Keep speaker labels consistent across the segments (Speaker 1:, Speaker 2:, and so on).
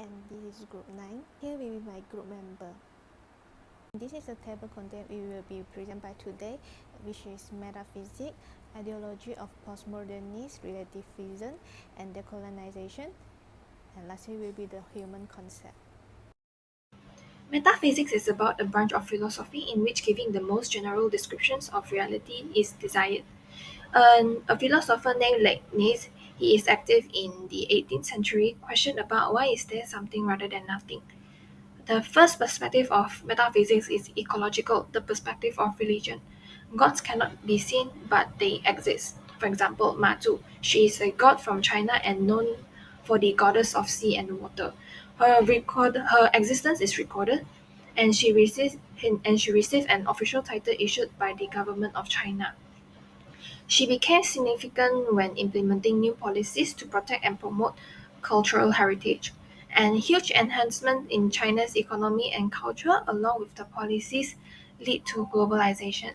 Speaker 1: and this is group 9. Here we will be my group member. This is the table content we will be presented by today, which is metaphysics, ideology of postmodernist relativism and decolonization, and lastly will be the human concept.
Speaker 2: Metaphysics is about a branch of philosophy in which giving the most general descriptions of reality is desired. A philosopher named Leibniz, he is active in the 18th century, questioned about why is there something rather than nothing. The first perspective of metaphysics is ecological, the perspective of religion. Gods cannot be seen, but they exist. For example, Matu, she is a god from China and known for the goddess of sea and water. Her existence is recorded, and she received an official title issued by the government of China. She became significant when implementing new policies to protect and promote cultural heritage, and huge enhancements in China's economy and culture, along with the policies, lead to globalization.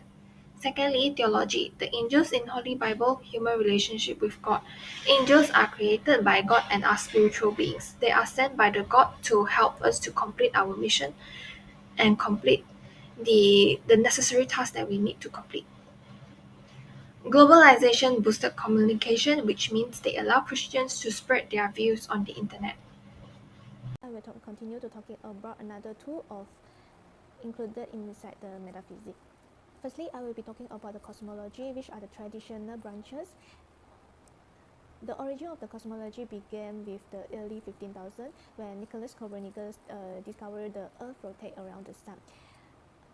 Speaker 2: Secondly, theology. The angels in Holy Bible, human relationship with God. Angels are created by God and are spiritual beings. They are sent by the God to help us to complete our mission and complete the necessary tasks that we need to complete. Globalization boosted communication, which means they allow Christians to spread their views on the internet.
Speaker 1: I will continue to talking about another tool of included inside the metaphysics. Firstly, I will be talking about the cosmology, which are the traditional branches. The origin of the cosmology began with the early 15,000 when Nicholas Copernicus discovered the Earth rotates around the Sun.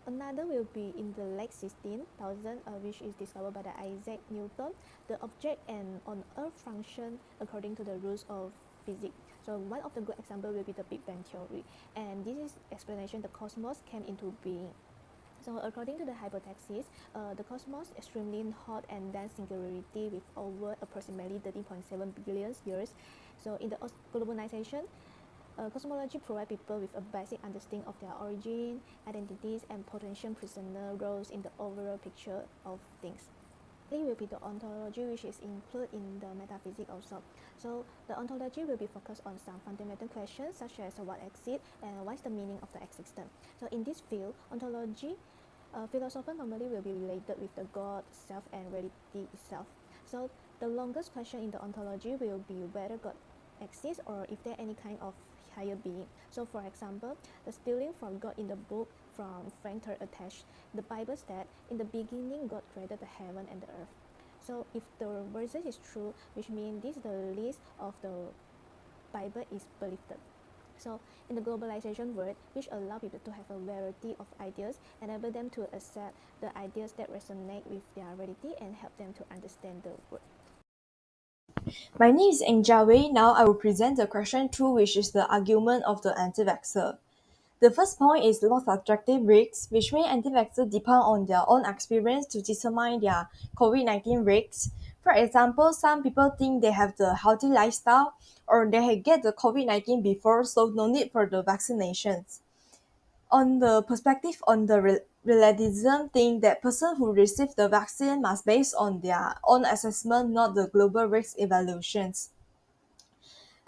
Speaker 1: Another will be in the late 16,000, which is discovered by the Isaac Newton. The object and on Earth function according to the rules of physics. So one of the good example will be the Big Bang theory, and this is explanation the cosmos came into being. So according to the hypothesis, the cosmos extremely hot and dense singularity with over approximately 13.7 billion years. So in the globalization, cosmology provides people with a basic understanding of their origin, identities, and potential prisoner roles in the overall picture of things. It will be the ontology, which is included in the metaphysics also. So the ontology will be focused on some fundamental questions such as what exists and what is the meaning of the existence. So in this field, ontology, philosopher normally will be related with the God, self, and reality itself. So the longest question in the ontology will be whether God exists or if there any kind of higher being. So for example, the stealing from God in the book from Frank Third attached, the Bible said, in the beginning God created the heaven and the earth. So if the verses is true, which means this the list of the Bible is believed. So in the globalization world, which allow people to have a variety of ideas, enable them to accept the ideas that resonate with their reality and help them to understand the world.
Speaker 3: My name is Enjawe. Now I will present the question 2, which is the argument of the anti-vaxxer. The first point is low subjective risks, which means anti-vaxxers depend on their own experience to determine their COVID-19 risks. For example, some people think they have the healthy lifestyle or they had get the COVID-19 before, so no need for the vaccinations. On the perspective on the relativism thing, that person who receive the vaccine must base on their own assessment, not the global risk evaluations.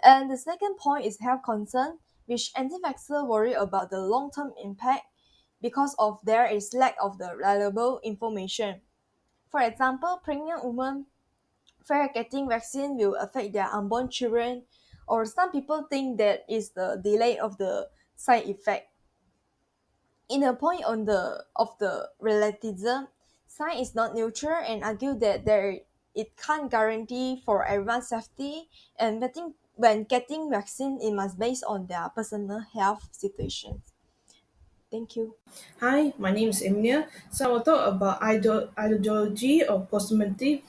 Speaker 3: And the second point is health concern, which anti-vaxxer worry about the long-term impact because of there is lack of the reliable information. For example, pregnant women fear getting vaccine will affect their unborn children, or some people think that is the delay of the side effect. In a point on the of the relativism, science is not neutral and argue that there it can't guarantee for everyone's safety, and when getting vaccine it must based on their personal health situations. Thank you.
Speaker 4: Hi, my name is Emilia. So I will talk about ideology of postmodern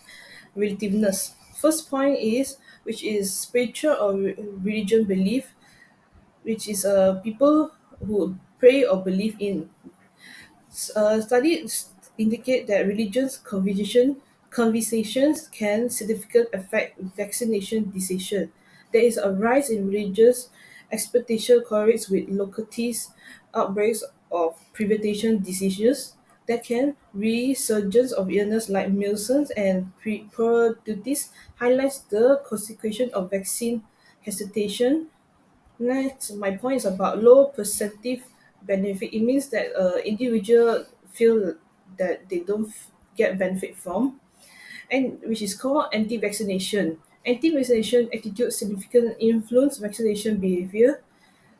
Speaker 4: relativeness. First point is which is spiritual or religion belief, which is people who pray or believe in. Studies indicate that religious conversations can significantly affect vaccination decision. There is a rise in religious expectation correlates with localities outbreaks of prevention diseases that can resurgence of illness like measles and periodontitis highlights the consequence of vaccine hesitation Next, my point is about low perceived benefit. It means that individual feel that they don't get benefit from, and which is called anti-vaccination. Anti-vaccination attitude significantly influence vaccination behavior.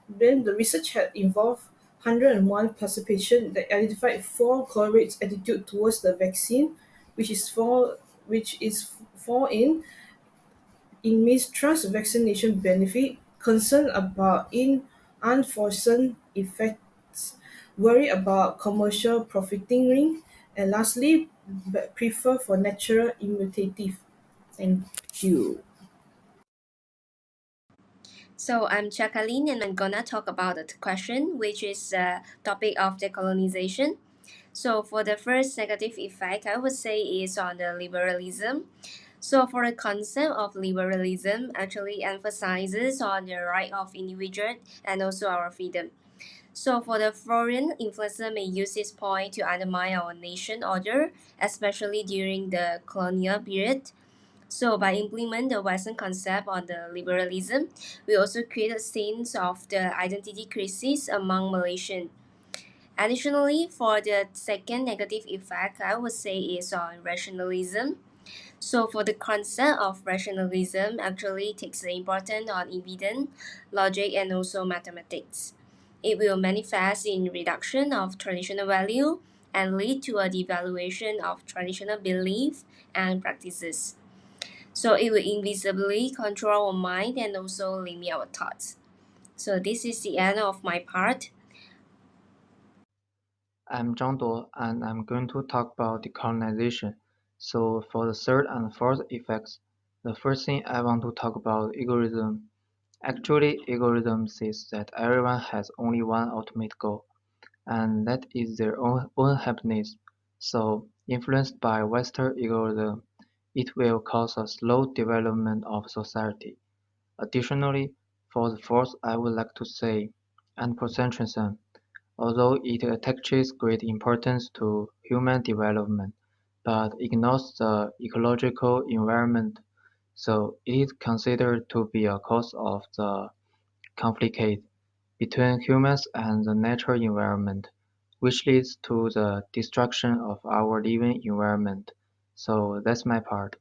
Speaker 4: Then the research had involved 101 participants that identified four correlates attitude towards the vaccine, which is fall in mistrust vaccination benefit, concern about unforeseen effects, worry about commercial profiting, and lastly, prefer for natural immunitative. Thank you.
Speaker 5: So I'm Jacqueline and I'm gonna talk about the question, which is topic of decolonization. So for the first negative effect, I would say is on the liberalism. So for the concept of liberalism actually emphasizes on the right of individual and also our freedom. So for the foreign influencer may use this point to undermine our nation order, especially during the colonial period. So by implement the Western concept on the liberalism, we also create a sense of the identity crisis among Malaysians. Additionally, for the second negative effect, I would say is on rationalism. So for the concept of rationalism actually takes the importance on evidence, logic, and also mathematics. It will manifest in reduction of traditional value and lead to a devaluation of traditional belief and practices. So it will invisibly control our mind and also limit our thoughts. So this is the end of my part.
Speaker 6: I'm Zhang Duo, and I'm going to talk about decolonization. So for the third and fourth effects, the first thing I want to talk about egoism. Actually, egoism says that everyone has only one ultimate goal, and that is their own happiness. So, influenced by Western egoism, it will cause a slow development of society. Additionally, for the fourth, I would like to say anthropocentrism. Although it attaches great importance to human development, but ignores the ecological environment, so it is considered to be a cause of the conflict between humans and the natural environment, which leads to the destruction of our living environment. So that's my part.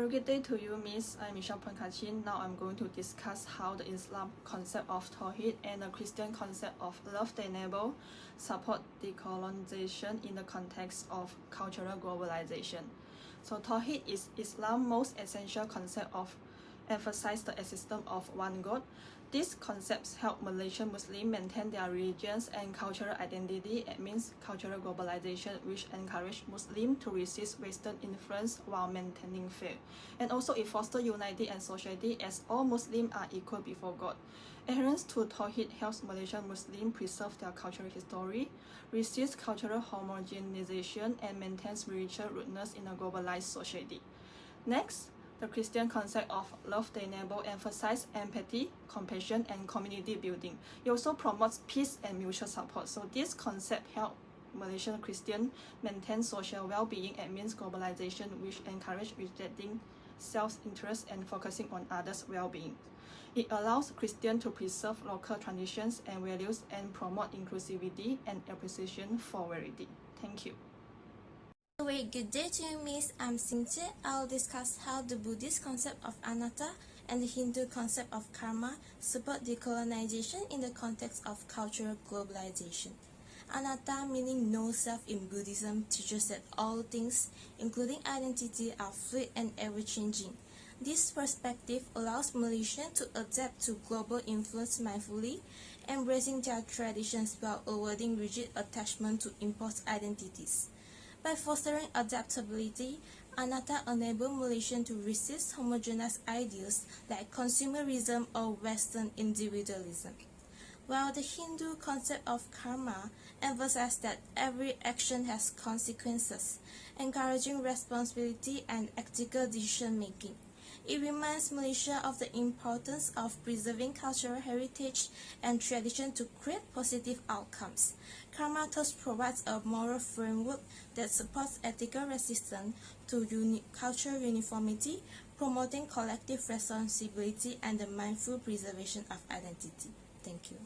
Speaker 7: Good day to you, Miss. I'm Michelle Pankachin. Now I'm going to discuss how the Islam concept of Tawhid and the Christian concept of love thy neighbor support decolonization in the context of cultural globalization. So Tawhid is Islam's most essential concept of emphasize the existence of one God. These concepts help Malaysian Muslims maintain their religions and cultural identity amidst cultural globalization, which encourage Muslims to resist Western influence while maintaining faith. And also it fosters unity and society as all Muslims are equal before God. Adherence to Tawhid helps Malaysian Muslims preserve their cultural history, resist cultural homogenization, and maintain spiritual rootedness in a globalized society. Next, the Christian concept of love thy neighbor emphasizes empathy, compassion, and community building. It also promotes peace and mutual support. So this concept helps Malaysian Christians maintain social well-being amidst globalization, which encourage rejecting self-interest and focusing on others' well-being. It allows Christians to preserve local traditions and values and promote inclusivity and appreciation for variety. Thank you.
Speaker 8: Good day to you, Miss. I'm Singche. I'll discuss how the Buddhist concept of anatta and the Hindu concept of karma support decolonization in the context of cultural globalization. Anatta, meaning no self in Buddhism, teaches that all things, including identity, are fluid and ever-changing. This perspective allows Malaysians to adapt to global influence mindfully, embracing their traditions while avoiding rigid attachment to imposed identities. By fostering adaptability, anatta enables Malaysians to resist homogeneous ideals like consumerism or Western individualism. While the Hindu concept of karma emphasizes that every action has consequences, encouraging responsibility and ethical decision-making. It reminds Malaysia of the importance of preserving cultural heritage and tradition to create positive outcomes. Karma thus provides a moral framework that supports ethical resistance to cultural uniformity, promoting collective responsibility and the mindful preservation of identity. Thank you.